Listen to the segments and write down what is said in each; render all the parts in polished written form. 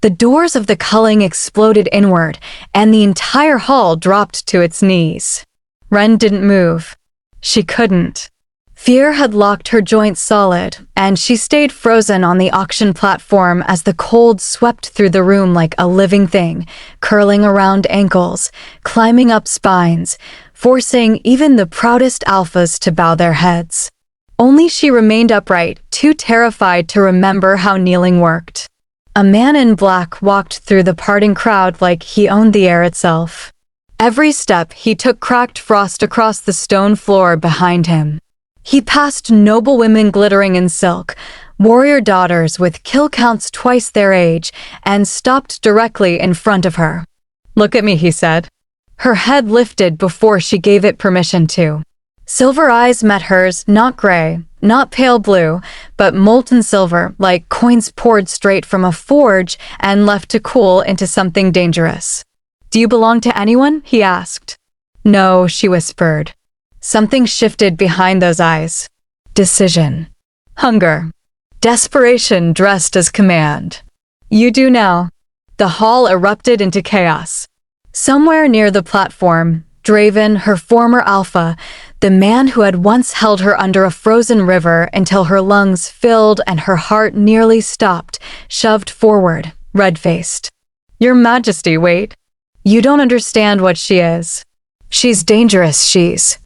The doors of the culling exploded inward, and the entire hall dropped to its knees. Wren didn't move. She couldn't. Fear had locked her joints solid, and she stayed frozen on the auction platform as the cold swept through the room like a living thing, curling around ankles, climbing up spines, forcing even the proudest alphas to bow their heads. Only she remained upright, too terrified to remember how kneeling worked. A man in black walked through the parting crowd like he owned the air itself. Every step he took cracked frost across the stone floor behind him. He passed noble women glittering in silk, warrior daughters with kill counts twice their age, and stopped directly in front of her. "Look at me," he said. Her head lifted before she gave it permission to. Silver eyes met hers, not gray, not pale blue, but molten silver, like coins poured straight from a forge and left to cool into something dangerous. "Do you belong to anyone?" he asked. "No," she whispered. Something shifted behind those eyes. Decision. Hunger. Desperation dressed as command. "You do now." The hall erupted into chaos. Somewhere near the platform, Draven, her former alpha, the man who had once held her under a frozen river until her lungs filled and her heart nearly stopped, shoved forward, red-faced. "Your Majesty, wait. You don't understand what she is. She's dangerous, she's—"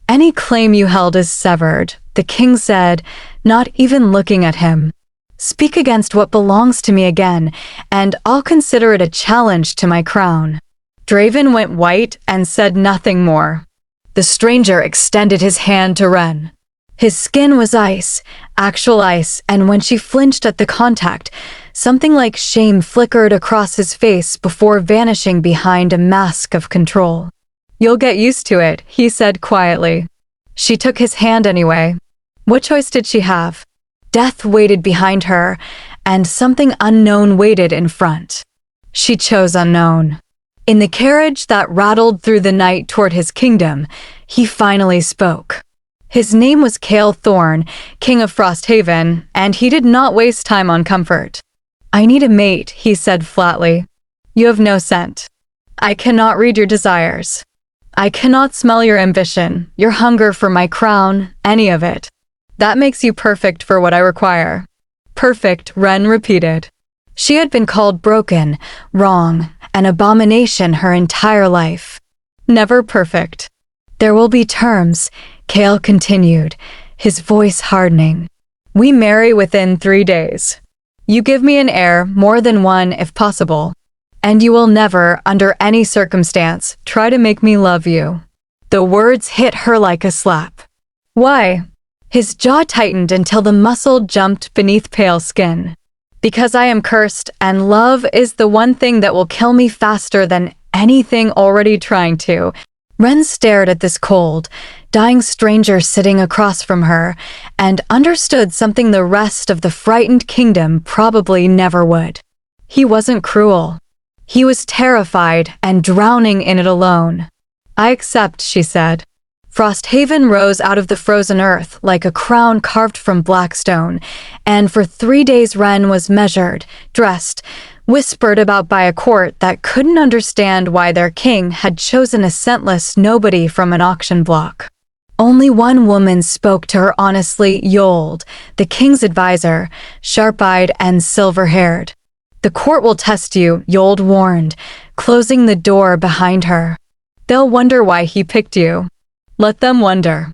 "Any claim you held is severed," the king said, not even looking at him. "Speak against what belongs to me again, and I'll consider it a challenge to my crown." Draven went white and said nothing more. The stranger extended his hand to Wren. His skin was ice, actual ice, and when she flinched at the contact, something like shame flickered across his face before vanishing behind a mask of control. "You'll get used to it," he said quietly. She took his hand anyway. What choice did she have? Death waited behind her, and something unknown waited in front. She chose unknown. In the carriage that rattled through the night toward his kingdom, he finally spoke. His name was Kael Thorne, King of Frosthaven, and he did not waste time on comfort. "I need a mate," he said flatly. "You have no scent. I cannot read your desires. I cannot smell your ambition, your hunger for my crown, any of it. That makes you perfect for what I require." "Perfect," Wren repeated. She had been called broken, wrong, an abomination her entire life. Never perfect. "There will be terms," Kael continued, his voice hardening. "We marry within 3 days. You give me an heir, more than one if possible. And you will never, under any circumstance, try to make me love you." The words hit her like a slap. "Why?" His jaw tightened until the muscle jumped beneath pale skin. "Because I am cursed, and love is the one thing that will kill me faster than anything already trying to." Wren stared at this cold, dying stranger sitting across from her, and understood something the rest of the frightened kingdom probably never would. He wasn't cruel. He was terrified and drowning in it alone. "I accept," she said. Frosthaven rose out of the frozen earth like a crown carved from black stone, and for 3 days Wren was measured, dressed, whispered about by a court that couldn't understand why their king had chosen a scentless nobody from an auction block. Only one woman spoke to her honestly, Yold, the king's advisor, sharp-eyed and silver-haired. "The court will test you," Yold warned, closing the door behind her. "They'll wonder why he picked you. Let them wonder.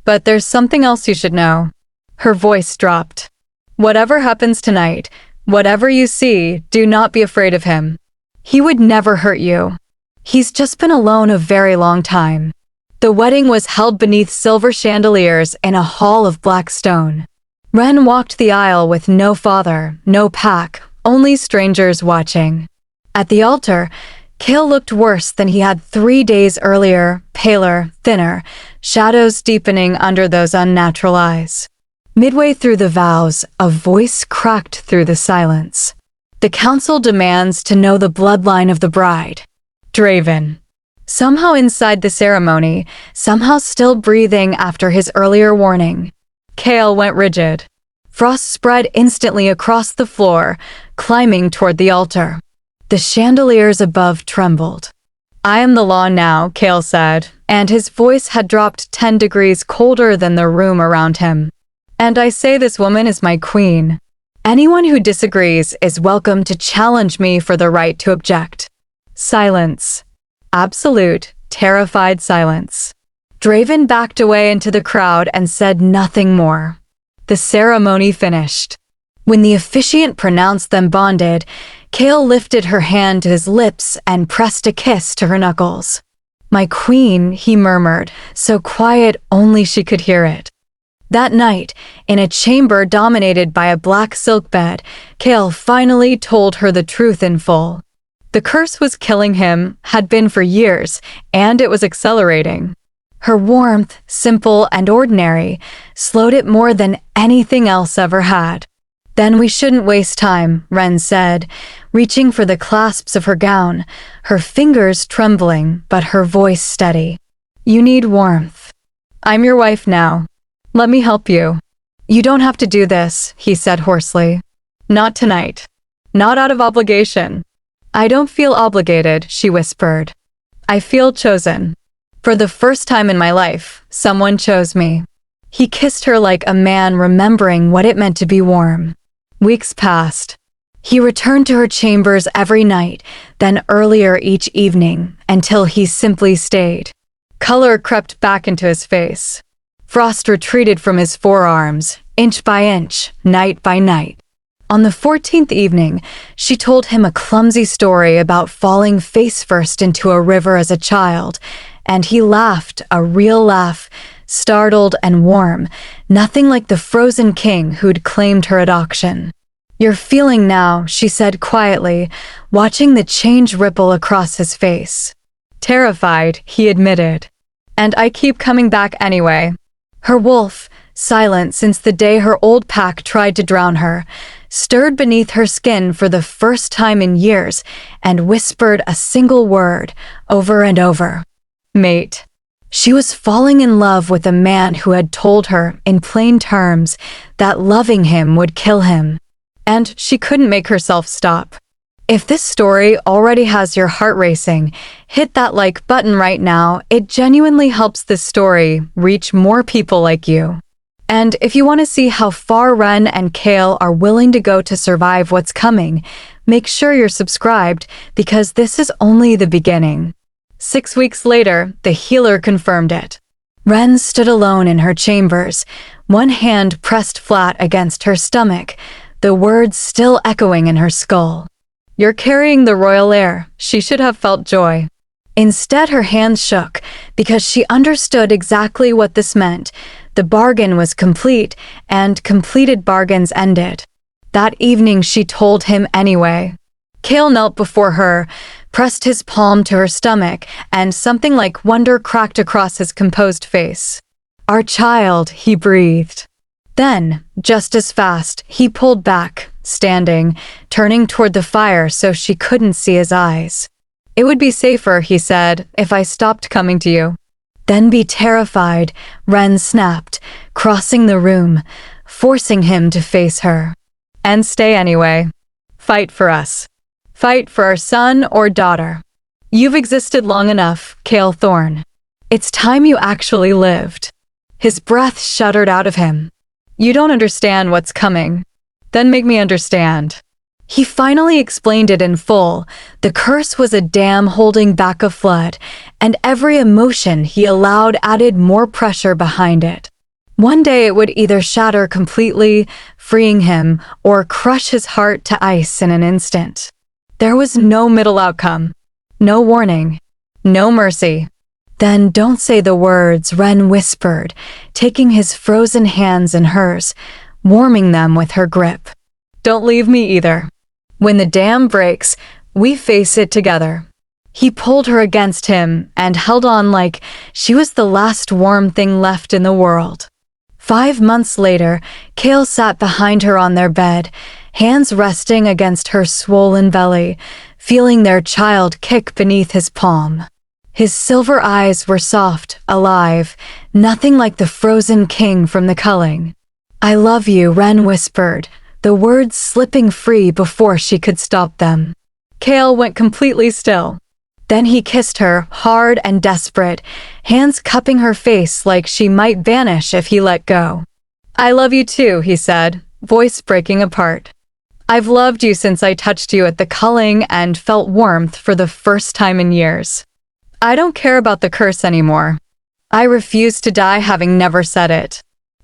But there's something else you should know." Her voice dropped. "Whatever happens tonight, whatever you see, do not be afraid of him. He would never hurt you. He's just been alone a very long time." The wedding was held beneath silver chandeliers in a hall of black stone. Wren walked the aisle with no father, no pack, only strangers watching. At the altar, Kael looked worse than he had 3 days earlier, paler, thinner, shadows deepening under those unnatural eyes. Midway through the vows, a voice cracked through the silence. "The council demands to know the bloodline of the bride." Draven. Somehow inside the ceremony, somehow still breathing after his earlier warning, Kael went rigid. Frost spread instantly across the floor, climbing toward the altar. The chandeliers above trembled. "I am the law now," Kael said, and his voice had dropped 10 degrees colder than the room around him. "And I say this woman is my queen. Anyone who disagrees is welcome to challenge me for the right to object." Silence. Absolute, terrified silence. Draven backed away into the crowd and said nothing more. The ceremony finished. When the officiant pronounced them bonded, Kael lifted her hand to his lips and pressed a kiss to her knuckles. "My queen," he murmured, so quiet only she could hear it. That night, in a chamber dominated by a black silk bed, Kael finally told her the truth in full. The curse was killing him, had been for years, and it was accelerating. Her warmth, simple and ordinary, slowed it more than anything else ever had. "Then we shouldn't waste time," Wren said, reaching for the clasps of her gown, her fingers trembling but her voice steady. "You need warmth. I'm your wife now. Let me help you." "You don't have to do this," he said hoarsely. "Not tonight. Not out of obligation." "I don't feel obligated," she whispered. "I feel chosen. For the first time in my life, someone chose me." He kissed her like a man remembering what it meant to be warm. Weeks passed. He returned to her chambers every night, then earlier each evening, until he simply stayed. Color crept back into his face. Frost retreated from his forearms, inch by inch, night by night. On the 14th evening, she told him a clumsy story about falling face first into a river as a child, and he laughed, a real laugh, startled and warm, nothing like the frozen king who'd claimed her at auction. "You're feeling now," she said quietly, watching the change ripple across his face. "Terrified," he admitted. "And I keep coming back anyway." Her wolf, silent since the day her old pack tried to drown her, stirred beneath her skin for the first time in years and whispered a single word over and over. "Mate." She was falling in love with a man who had told her, in plain terms, that loving him would kill him. And she couldn't make herself stop. If this story already has your heart racing, hit that like button right now. It genuinely helps this story reach more people like you. And if you want to see how far Wren and Kael are willing to go to survive what's coming, make sure you're subscribed because this is only the beginning. 6 weeks later, the healer confirmed it. Wren stood alone in her chambers, one hand pressed flat against her stomach, the words still echoing in her skull. "You're carrying the royal heir." She should have felt joy. Instead, her hands shook because she understood exactly what this meant. The bargain was complete, and completed bargains ended. That evening, she told him anyway. Kael knelt before her, pressed his palm to her stomach, and something like wonder cracked across his composed face. "Our child," he breathed. Then, just as fast, he pulled back, standing, turning toward the fire so she couldn't see his eyes. "It would be safer," he said, "if I stopped coming to you." "Then be terrified," Wren snapped, crossing the room, forcing him to face her. "And stay anyway. Fight for us. Fight for our son or daughter. You've existed long enough, Kael Thorne. It's time you actually lived." His breath shuddered out of him. "You don't understand what's coming. Then make me understand." He finally explained it in full. The curse was a dam holding back a flood, and every emotion he allowed added more pressure behind it. One day it would either shatter completely, freeing him, or crush his heart to ice in an instant. There was no middle outcome. No warning. No mercy. "Then don't say the words," Wren whispered, taking his frozen hands in hers, warming them with her grip. "Don't leave me either. When the dam breaks, we face it together." He pulled her against him and held on like she was the last warm thing left in the world. 5 months later, Kael sat behind her on their bed, hands resting against her swollen belly, feeling their child kick beneath his palm. His silver eyes were soft, alive, nothing like the frozen king from the Culling. "I love you," Wren whispered, the words slipping free before she could stop them. Kael went completely still. Then he kissed her, hard and desperate, hands cupping her face like she might vanish if he let go. "I love you too," he said, voice breaking apart. "I've loved you since I touched you at the Culling and felt warmth for the first time in years. I don't care about the curse anymore. I refuse to die having never said it.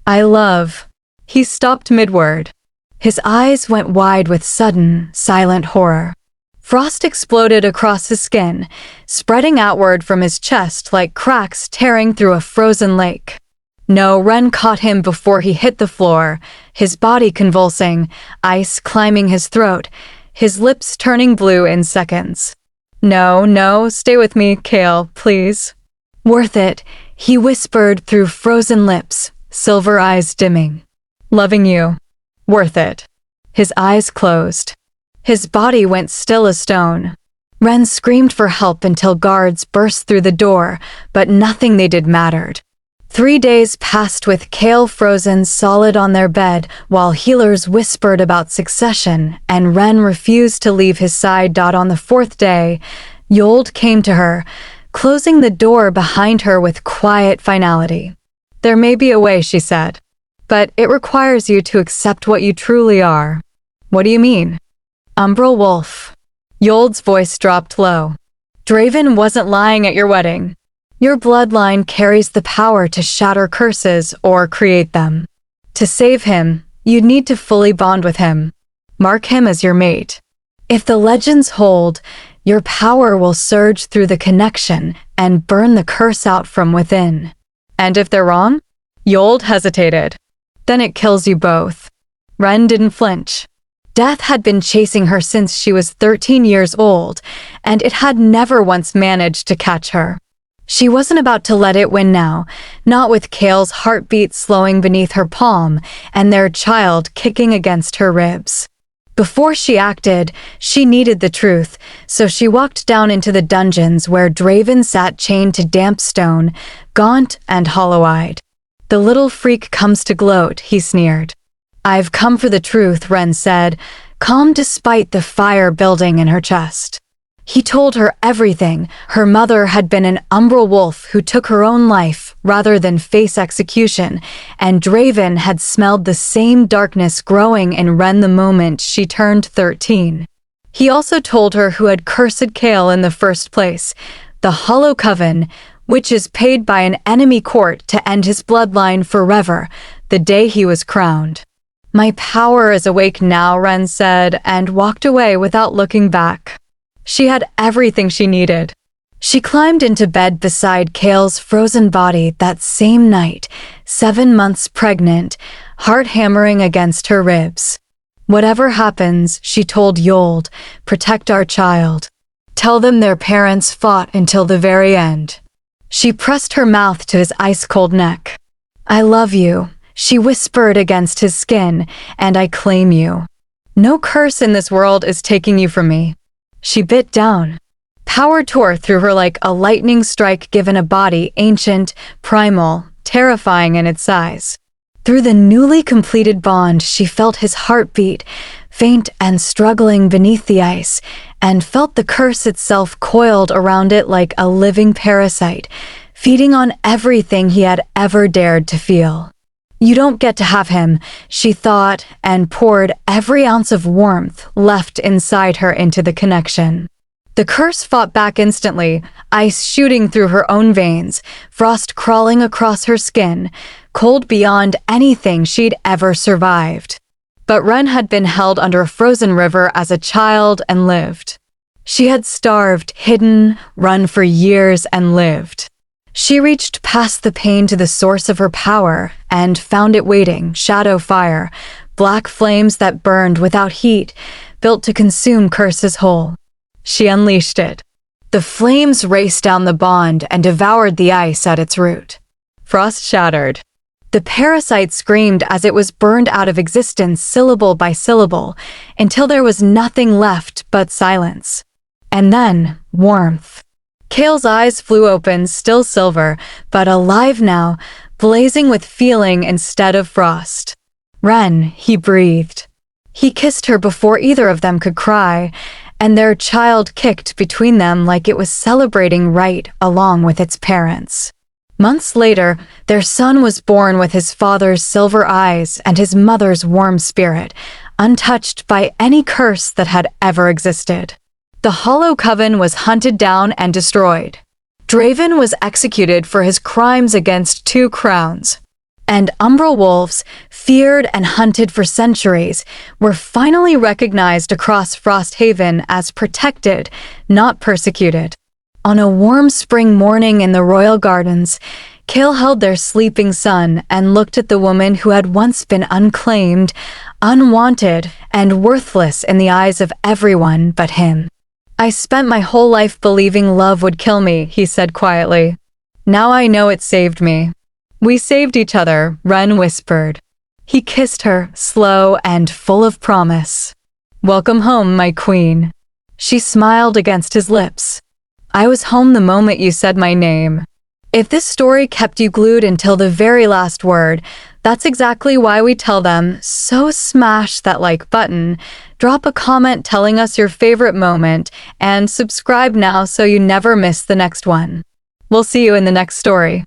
I love." He stopped mid-word. His eyes went wide with sudden, silent horror. Frost exploded across his skin, spreading outward from his chest like cracks tearing through a frozen lake. No, Wren caught him before he hit the floor, his body convulsing, ice climbing his throat, his lips turning blue in seconds. No, stay with me, Kael, please." "Worth it," he whispered through frozen lips, silver eyes dimming. "Loving you. Worth it." His eyes closed. His body went still as stone. Wren screamed for help until guards burst through the door, but nothing they did mattered. 3 days passed with Kael frozen solid on their bed while healers whispered about succession, and Wren refused to leave his side. On the 4th day, Yold came to her, closing the door behind her with quiet finality. "There may be a way," she said, "but it requires you to accept what you truly are." "What do you mean?" "Umbral wolf." Yold's voice dropped low. "Draven wasn't lying at your wedding. Your bloodline carries the power to shatter curses or create them. To save him, you'd need to fully bond with him. Mark him as your mate. If the legends hold, your power will surge through the connection and burn the curse out from within. And if they're wrong?" Yold hesitated. "Then it kills you both." Wren didn't flinch. Death had been chasing her since she was 13 years old, and it had never once managed to catch her. She wasn't about to let it win now, not with Kael's heartbeat slowing beneath her palm and their child kicking against her ribs. Before she acted, she needed the truth, so she walked down into the dungeons where Draven sat chained to damp stone, gaunt and hollow-eyed. "The little freak comes to gloat," he sneered. "I've come for the truth," Wren said, calm despite the fire building in her chest. He told her everything. Her mother had been an Umbral wolf who took her own life rather than face execution, and Draven had smelled the same darkness growing in Wren the moment she turned 13. He also told her who had cursed Kael in the first place, the Hollow Coven, which is paid by an enemy court to end his bloodline forever, the day he was crowned. "My power is awake now," Wren said, and walked away without looking back. She had everything she needed. She climbed into bed beside Kael's frozen body that same night, 7 months pregnant, heart hammering against her ribs. "Whatever happens," she told Yold, "protect our child. Tell them their parents fought until the very end." She pressed her mouth to his ice-cold neck. "I love you," she whispered against his skin, "and I claim you. No curse in this world is taking you from me." She bit down. Power tore through her like a lightning strike given a body ancient, primal, terrifying in its size. Through the newly completed bond, she felt his heartbeat, faint and struggling beneath the ice, and felt the curse itself coiled around it like a living parasite, feeding on everything he had ever dared to feel. "You don't get to have him," she thought, and poured every ounce of warmth left inside her into the connection. The curse fought back instantly, ice shooting through her own veins, frost crawling across her skin, cold beyond anything she'd ever survived. But Wren had been held under a frozen river as a child and lived. She had starved, hidden, run for years and lived. She reached past the pain to the source of her power and found it waiting, shadow fire, black flames that burned without heat, built to consume curses whole. She unleashed it. The flames raced down the bond and devoured the ice at its root. Frost shattered. The parasite screamed as it was burned out of existence syllable by syllable, until there was nothing left but silence. And then, warmth. Kael's eyes flew open, still silver, but alive now, blazing with feeling instead of frost. "Wren," he breathed. He kissed her before either of them could cry, and their child kicked between them like it was celebrating right along with its parents. Months later, their son was born with his father's silver eyes and his mother's warm spirit, untouched by any curse that had ever existed. The Hollow Coven was hunted down and destroyed. Draven was executed for his crimes against 2 crowns. And Umbral wolves, feared and hunted for centuries, were finally recognized across Frosthaven as protected, not persecuted. On a warm spring morning in the royal gardens, Kael held their sleeping son and looked at the woman who had once been unclaimed, unwanted, and worthless in the eyes of everyone but him. "I spent my whole life believing love would kill me," he said quietly. "Now I know it saved me." "We saved each other," Wren whispered. He kissed her, slow and full of promise. "Welcome home, my queen." She smiled against his lips. "I was home the moment you said my name." If this story kept you glued until the very last word, that's exactly why we tell them, so smash that like button, drop a comment telling us your favorite moment, and subscribe now so you never miss the next one. We'll see you in the next story.